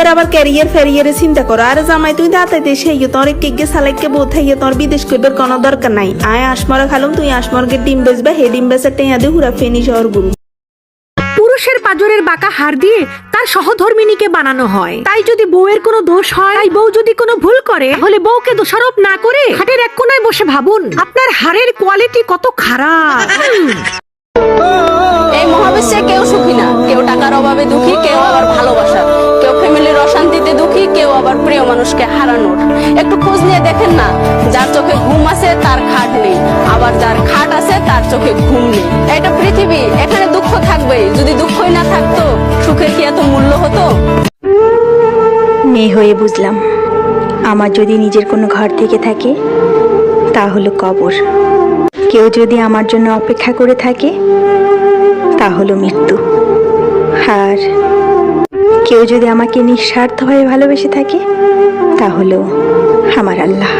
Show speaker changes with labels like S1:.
S1: আর আবার ক্যারিয়ার ফ্যারিয়ারে চিন্তা করো। আর জামাই তুই দাঁতাইতে সেই তোর কেগে সালাইকে বোধ হইয়ে তোর বিদেশ করবার কোনো দরকার নাই। আয় আসমরা খালুম তুই আসমরকে ডিম বেচবে, হে ডিম বেচে টেঁয়া দিয়ে হুরা ফেনি শহর গুরু।
S2: পুরুষের পাজরের বাঁকা হাড় দিয়ে তার সহধর্মিণীকে বানানো হয়। তাই যদি বউয়ের কোনো দোষ হয়, তাই বউ যদি কোনো ভুল করে, তাহলে বউকে দোষারোপ না করে খাটের এক কোনায় বসে ভাবুন আপনার হাড়ের কোয়ালিটি কত খারাপ।
S3: এই মহাবিশ্বে কেউ সুখী না, কেউ টাকার অভাবে দুঃখী, কেউ আবার ভালোবাসা, কেউ ফ্যামিলির অশান্তিতে দুঃখী, কেউ আবার প্রিয় মানুষকে হারানোর। একটু খোঁজ নিয়ে দেখেন না, যার চোখে ঘুম আছে তার খাট নেই, আবার যার খাট আছে তার চোখে ঘুম নেই। এটা পৃথিবী, এখানে দুঃখ থাকবেই। যদি দুঃখই না থাকতো, সুখের কি এত মূল্য হতো?
S4: মেয়ে হয়ে বুঝলাম, আমার যদি নিজের কোনো ঘর থেকে থাকে তা হলো কবর। কেউ যদি আমার জন্য অপেক্ষা করে থাকে তা হলো মৃত্যু। আর কেউ যদি আমাকে নিঃস্বার্থভাবে ভালোবেসে থাকে তা হলো আমার আল্লাহ।